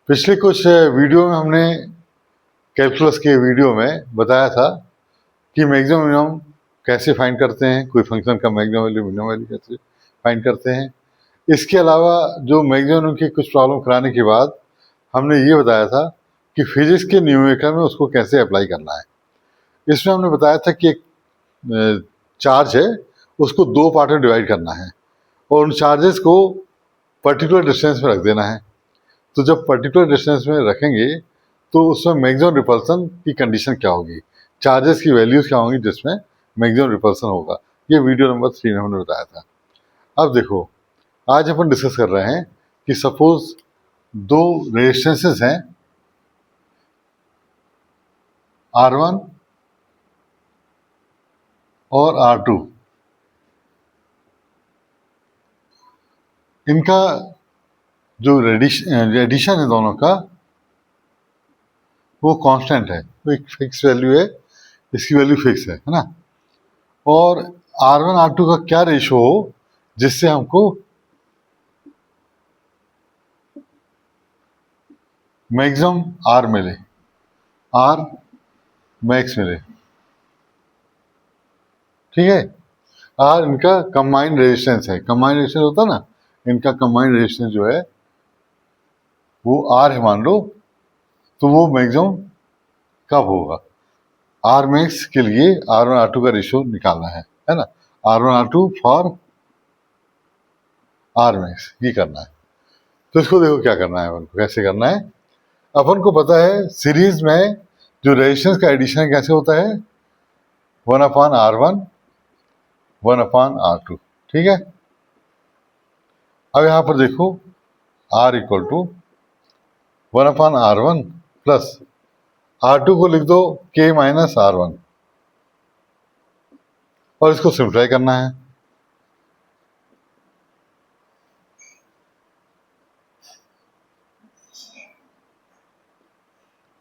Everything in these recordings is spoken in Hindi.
पिछले कुछ वीडियो में हमने कैलकुलस के वीडियो में बताया था कि मैक्सिमम मिनिमम कैसे फाइंड करते हैं, कोई फंक्शन का मैक्सिमम वैल्यू मिनिमम वैल्यू कैसे फाइंड करते हैं। इसके अलावा जो मैक्सिमम की कुछ प्रॉब्लम कराने के बाद हमने ये बताया था कि फिजिक्स के न्यूमेरिकल में उसको कैसे अप्लाई करना है। इसमें हमने बताया था कि एक चार्ज है, उसको दो पार्ट में डिवाइड करना है और उन चार्जेस को पर्टिकुलर डिस्टेंस में रख देना है। तो जब पर्टिकुलर डिस्टेंस में रखेंगे तो उसमें मैक्सिमम रिपल्सन की कंडीशन क्या होगी, चार्जेस की वैल्यूज क्या होंगी जिसमें मैक्सिमम रिपल्सन होगा। ये वीडियो नंबर 3 में हमने बताया था। अब देखो, आज अपन डिस्कस कर रहे हैं कि सपोज दो रेजिस्टेंसेस हैं R1 और R2। इनका जो रेडिशन है दोनों का वो कांस्टेंट है, वो एक फिक्स वैल्यू है, इसकी वैल्यू फिक्स है ना। और R1 R2 का क्या रेशो हो जिससे हमको मैक्सिमम R मिले, R मैक्स मिले। ठीक है, R इनका कंबाइंड रेजिस्टेंस है, कंबाइंड रेजिस्टेंस होता है ना, इनका कंबाइंड रेजिस्टेंस जो है वो R है मान लो, तो वो मैक्सिमम कब होगा, R मैक्स के लिए R1 R2 का रेशियो निकालना है ना। R1 R2 for R max ये करना है। तो इसको देखो क्या करना है, अपन को कैसे करना है। अपन को पता है सीरीज में जो रेजिस्टेंस का एडिशन कैसे होता है, 1/R1 1/R2। ठीक है, अब यहां पर देखो R equal to 1/R1 plus R2 को लिख दो K माइनस R1 और इसको सिंप्लीफाई करना है।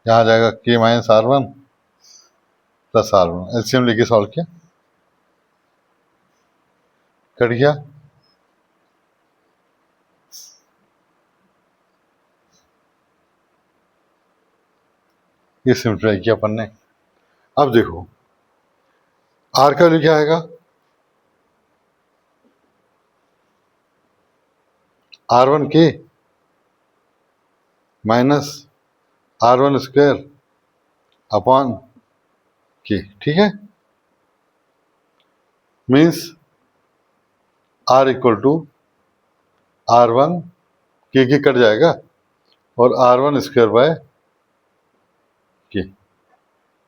यहाँ जाएगा K minus R1 plus R1, LCM लेके सॉल्व किया, कट गया। ये सिंप्लीफाई किया अपन ने। अब देखो R का वैल्यू क्या आएगा, R1K minus R1 square upon K। ठीक है, means R equal to R1 K cut जाएगा और R1 स्क्वायर बाय K।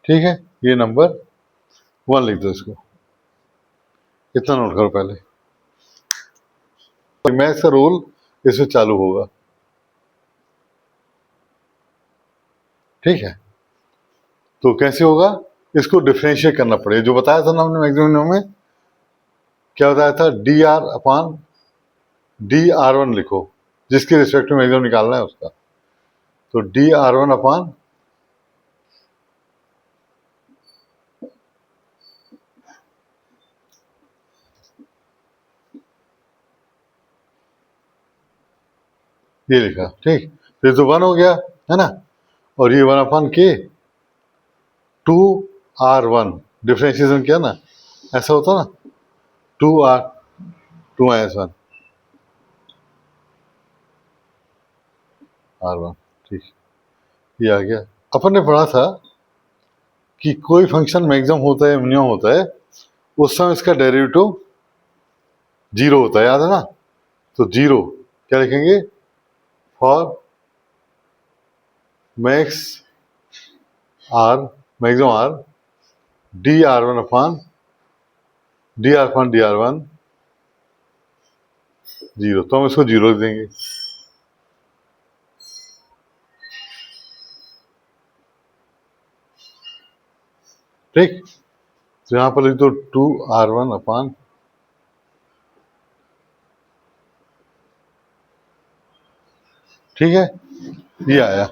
ठीक है, ये नंबर 1 लिख दो, इसको इतना नोट करो पहले। मैथ्स का रोल इसमें चालू होगा। ठीक है, तो कैसे होगा, इसको डिफ्रेंशिएट करना पड़ेगा। जो बताया था ना हमने मैक्सिमम में, क्या बताया था, DR लिखो, जिसके रिस्पेक्ट में मैक्सिमम निकालना है उसका। तो DR1 अपॉन ये लिखा। ठीक, फिर तो 1 हो गया है ना, और ये 1/K 2R1 डिफ्रेंशिएशन किया ना, ऐसा होता ना, 2 -1 R1। ठीक, ये आ गया। अपन ने पढ़ा था कि कोई फंक्शन मैक्सिमम होता है मिनिमम होता है उस समय इसका डेरिवेटिव 0 होता है, याद है ना। तो 0 क्या लिखेंगे, for max R maximum R DR1 upon DR1 0, तो हम इसको 0 लिख देंगे। ठीक, तो यहां पर लिख दो 2R1 अपॉन ठीक है, ये आया,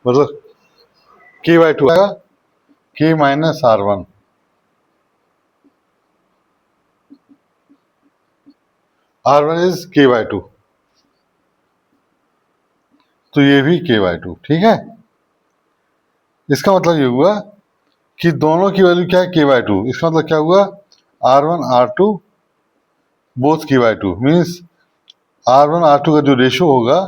मतलब K/2 आएगा, K minus R1। R1 is K/2। तो ये भी k/2, ठीक है। इसका मतलब ये हुआ कि दोनों की वैल्यू क्या है, k/2। इसका मतलब क्या हुआ, R1 R2 both k/2 means R1 R2 का जो रेशो होगा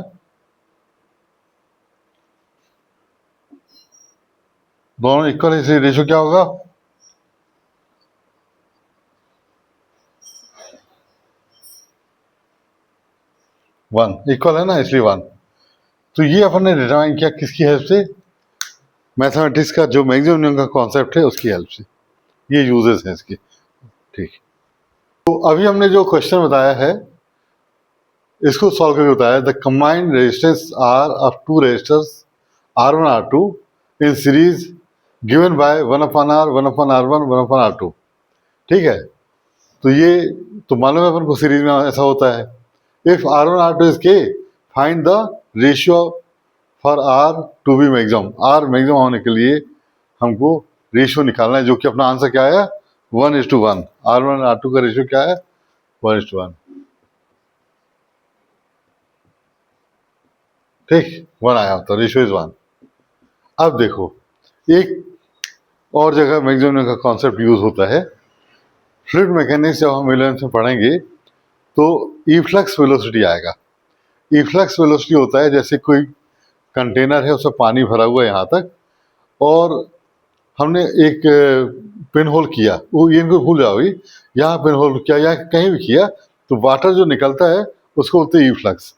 दोनों इक्वल है, इसलिए रेशो क्या होगा, 1 इक्वल है ना, इसलिए 1। तो ये अपन ने डिटरमाइन किया किसकी हेल्प से, मैथमेटिक्स का जो मैक्सिमम मिनिमम का कॉन्सेप्ट है उसकी हेल्प से। ये यूजेस हैं इसके, ठीक। तो अभी हमने जो क्वेश्चन बताया है इसको सॉल्व करके बताया, the combined resistance R of two resistors R1 R2 in series given by 1/R 1/R1 1/R2, ठीक है। तो ये तो मालूम है अपन को सीरीज में ऐसा होता है। If R1 R2 is K, find the ratio for R to be maximum. R maximum होने के लिए हमको रेशियो निकालना है, जो कि अपना आंसर क्या आया, 1:1। R1 R2 का रेशियो क्या है, 1:1, ठीक, 1 आया, तो रेशियो इज 1। अब देखो, एक और जगह मैक्सिमम का कॉन्सेप्ट यूज होता है फ्लूइड मैकेनिक्स। जब हम इलेवेंथ में पढ़ेंगे तो इफ्लक्स वेलोसिटी आएगा। इफ्लक्स वेलोसिटी होता है जैसे कोई कंटेनर है, उसमें पानी भरा हुआ है यहाँ तक, और हमने एक पिन होल किया, वो ये इनको भूल जाओ, यहाँ पिन होल किया या कहीं भी किया, तो वाटर जो निकलता है उसको बोलते हैं इफ्लक्स।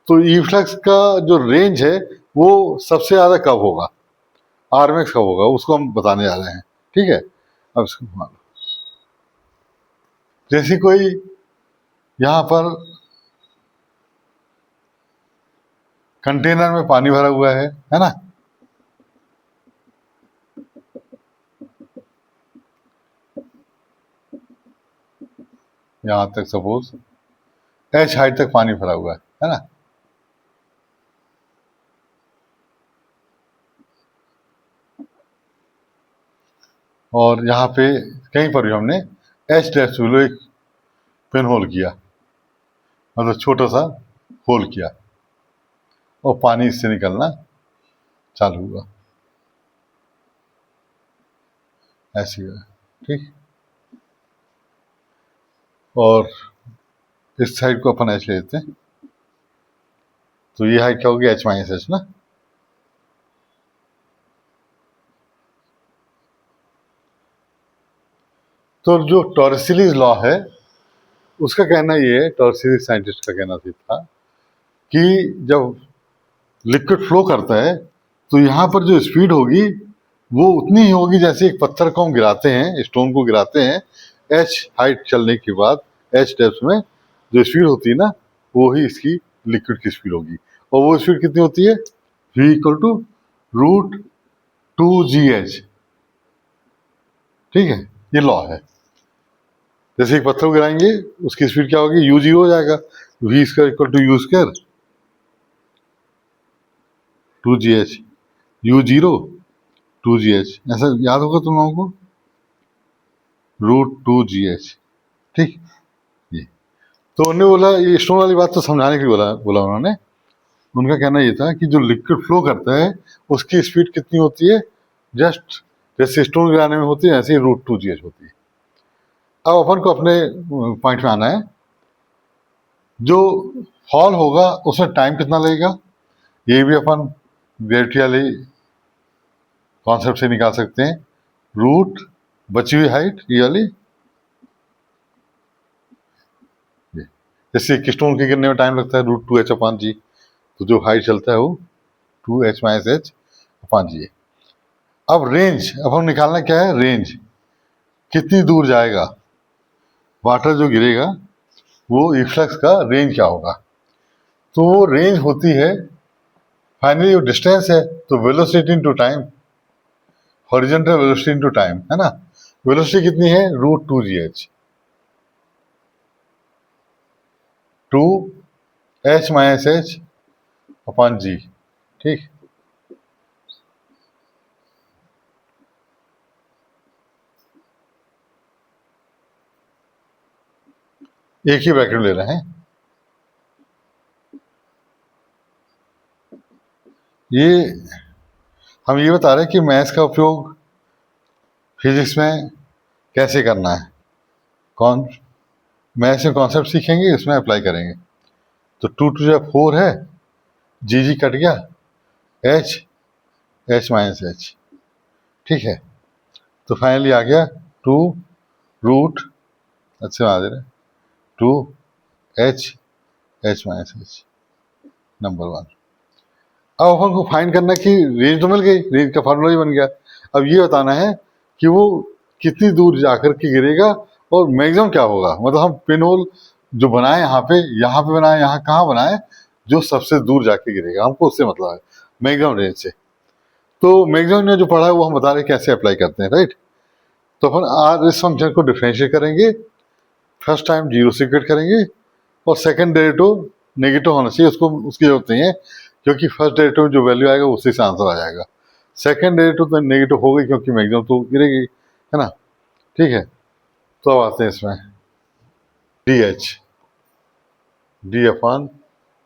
तो इफ्लक्स का जो रेंज है वो सबसे ज़्यादा कब होगा, आरएमएक्स कब होगा, उसको हम बताने जा रहे हैं, ठीक है। अब इसको मान लो, जैसे कोई यहाँ पर कंटेनर में पानी भरा हुआ है ना, यहाँ तक सपोज h हाइट तक पानी भरा हुआ है ना। और यहाँ पे कहीं पर भी हमने h डैश बिलो एक पिन होल किया, मतलब छोटा सा होल किया, और पानी इससे निकलना चालू हुआ, ऐसे हुआ, ठीक। और इस साइड को अपन h ले लेते हैं, तो ये हाइट क्या होगी, h-h ना। तो जो टॉर्सिलीज लॉ है उसका कहना ये है, टॉर्सिलीज साइंटिस्ट का कहना था कि जब लिक्विड फ्लो करता है तो यहाँ पर जो स्पीड होगी वो उतनी ही होगी जैसे एक पत्थर को हम गिराते हैं, स्टोन को गिराते हैं, h हाइट चलने के बाद h डेप्थ में जो स्पीड होती है ना, वो ही इसकी लिक्विड की स्पीड होगी। और वो स्पीड कितनी होती है, v इक्वल टू √2gh, ठीक है। ये लॉ है, जैसे एक पत्थर को गिराएंगे उसकी स्पीड क्या होगी, u0 हो जाएगा, v square equal to u² 2gh, u0 2gh, ऐसा याद होगा तुम लोगों को, √2gh, ठीक। ये तो उन्होंने बोला, ये स्टोन वाली बात तो समझाने के लिए बोला बोला उन्होंने। उनका कहना ये था कि जो लिक्विड फ्लो करता है उसकी स्पीड कितनी होती है, जस्ट जैसे स्टोन गिराने में होती है ऐसे ही √2gh होती है। अब अपन को अपने पॉइंट में आना है, जो फॉल होगा उसमें टाइम कितना लगेगा, ये भी अपन ग्रेविटी वाली कॉन्सेप्ट से निकाल सकते हैं। रूट बची हुई हाइट ये वाली, जैसे एक स्टोन के गिरने में टाइम लगता है √2h/g, तो जो हाइट चलता है वो 2h-h/g है। अब रेंज, अब हम निकालना क्या है, रेंज कितनी दूर जाएगा वाटर जो गिरेगा, वो इफ्लक्स का रेंज क्या होगा। तो वो रेंज होती है, फाइनली वो डिस्टेंस है तो velocity into time, horizontal velocity into time, है ना। वेलोसिटी कितनी है, √2gh, 2h-h/g, ठीक। एक ही ब्रैकेट ले रहे हैं, ये हम ये बता रहे हैं कि मैथ्स का उपयोग फिजिक्स में कैसे करना है, कौन मैथ्स में कॉन्सेप्ट सीखेंगे, इसमें अप्लाई करेंगे। तो 2 टू जा 4 है, जी कट गया, एच एच माइनस एच, ठीक है। तो फाइनली आ गया 2 रूट, अच्छे आ दे रहे, 2 H H minus H, number 1। अब अपन को फाइंड करना कि रेंज तो मिल गई, रेंज का फार्मूला ही बन गया। अब ये बताना है कि वो कितनी दूर जाकर के गिरेगा और मैक्सिमम क्या होगा। मतलब हम पिन होल जो बनाए यहाँ पे बनाए, यहाँ कहाँ बनाए, जो सबसे दूर जाके गिरेगा, हमको उससे मतलब है मैक्सिमम रेंज से। तो मैक्सिमम ने जो पढ़ा है वो हम बता रहे कैसे अप्लाई करते हैं, राइट। तो अपन आज इस फंक्शन को डिफरेंशिएट करेंगे, फर्स्ट टाइम जीरो से इक्वेट करेंगे, और सेकंड डेरिवेटिव नेगेटिव होना चाहिए, उसको उसकी जरूरत नहीं है, क्योंकि फर्स्ट डेरिवेटिव में जो वैल्यू आएगा उसी से आंसर आ जाएगा। सेकंड डेरिवेटिव तो नेगेटिव हो गई क्योंकि मैक्सिमम तो गिरेगी, है ना, ठीक है। तो अब आते हैं इसमें D H, D upon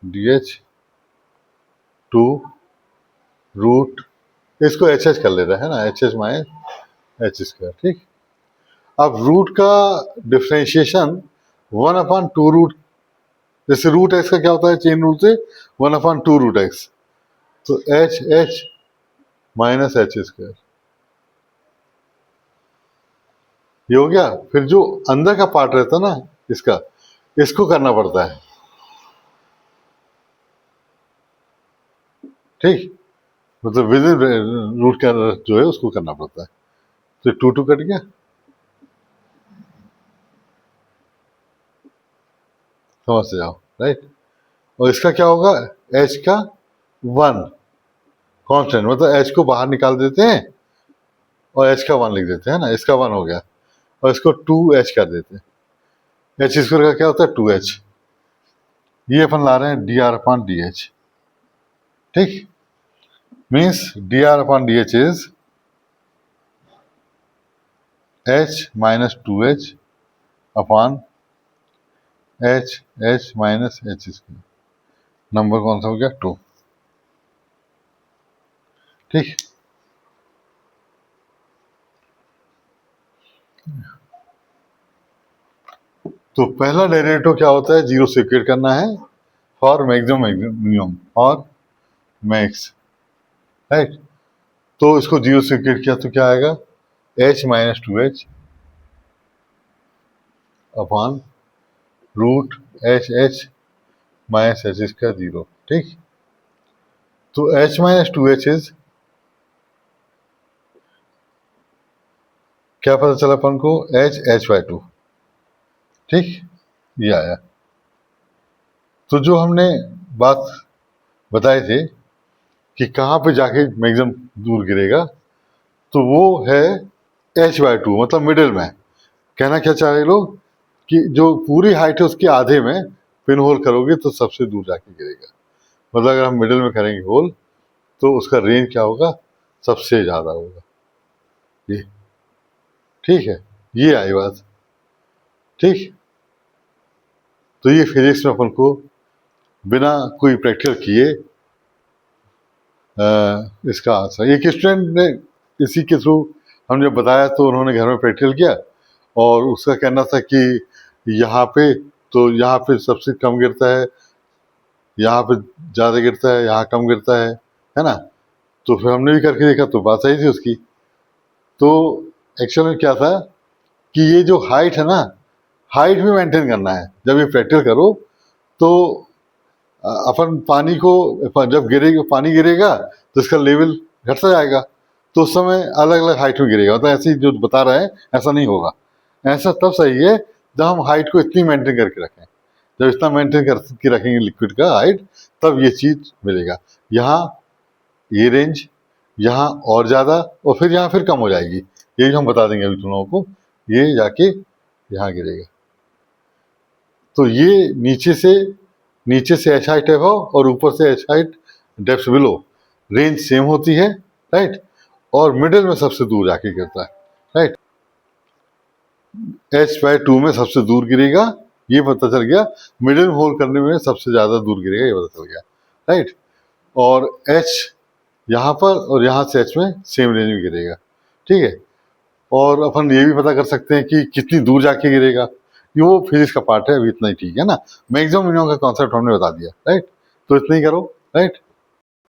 D H 2 root, इसको एच एच कर ले रहा है ना, H H minus H square, ठीक। अब रूट का डिफ्रेंशिएशन 1/2 रूट, जैसे रूट एक्स का क्या होता है चेन रूल से, 1/2 रूट एक्स, तो H H minus H square, ये हो गया। फिर जो अंदर का पार्ट रहता है ना इसका, इसको करना पड़ता है, ठीक, मतलब विद इन रूट का जो है उसको करना पड़ता है। तो 2 कट गया, समझ से जाओ, राइट। और इसका क्या होगा, एच का 1 कांस्टेंट, मतलब एच को बाहर निकाल देते हैं और एच का 1 लिख देते हैं ना, इसका 1 हो गया, और इसको 2h कर देते हैं। एच स्क्वायर का क्या होता है 2h, ये अपन ला रहे हैं D R upon D H, ठीक। Means D R upon D H is h minus 2h upon H H minus H square, number कौन सा हो गया 2, ठीक। तो पहला डेरिवेटिव क्या होता है, जीरो से इक्वेट करना है फॉर मैक्सिमम मिनिमम और मैक्स, राइट। तो इसको जीरो से इक्वेट किया तो क्या आएगा, h minus 2h upon root H H minus H इसका 0, ठीक। तो h माइनस 2h इज, क्या पता चला अपन को, h/2, ठीक, ये आया। तो जो हमने बात बताए थे कि कहाँ पे जाके मैक्सिमम दूर गिरेगा, तो वो है h/2, मतलब मिडिल में। कहना क्या चाह रहे लोग कि जो पूरी हाइट है उसके आधे में पिन होल करोगे तो सबसे दूर जाके गिरेगा। मतलब अगर हम मिडिल में करेंगे होल तो उसका रेंज क्या होगा, सबसे ज़्यादा होगा, ये, ठीक है। ये आई बात, ठीक। तो ये फिजिक्स में अपन को बिना कोई प्रैक्टिकल किए इसका आंसर, एक स्टूडेंट ने इसी के थ्रू हमने बताया तो उन्होंने घर में प्रैक्टिकल किया, और उसका कहना था कि यहाँ पे तो यहाँ पे सबसे कम गिरता है, यहाँ पे ज़्यादा गिरता है, यहाँ कम गिरता है ना। तो फिर हमने भी करके देखा तो बात सही थी उसकी। तो एक्चुअल में क्या था कि ये जो हाइट है ना, हाइट भी मेंटेन करना है। जब ये प्रैक्टिकल करो तो अपन पानी को, जब गिरेगा पानी गिरेगा तो इसका लेवल घटता जाएगा, तो उस समय अलग अलग हाइट में गिरेगा। तो ऐसे ही जो बता रहे हैं ऐसा नहीं होगा, ऐसा तब सही है जब हम हाइट को इतनी मेंटेन करके रखें। जब इतना मेंटेन करके रखेंगे लिक्विड का हाइट, तब ये चीज़ मिलेगा। यहाँ ये रेंज, यहाँ और ज़्यादा, और फिर यहाँ फिर कम हो जाएगी। यही हम बता देंगे अभी तुम लोगों को, ये जाके यहाँ गिरेगा। तो ये नीचे से एच हाइट है और ऊपर से H height depth below, range same होती है, राइट। और मिडिल में सबसे दूर जाके गिरता है, राइट। h/2 में सबसे दूर गिरेगा, ये पता चल गया। मिडिल होल करने में सबसे ज्यादा दूर गिरेगा, ये पता चल गया, राइट। और h यहाँ पर और यहाँ से एच में सेम रेंज में गिरेगा, ठीक है। और अपन ये भी पता कर सकते हैं कि कितनी दूर जाके गिरेगा, ये वो फिजिक्स का पार्ट है, अभी इतना ही ठीक है ना। मैक्सिमम मिनिमम का कॉन्सेप्ट हमने बता दिया, राइट। तो इतना ही करो, राइट।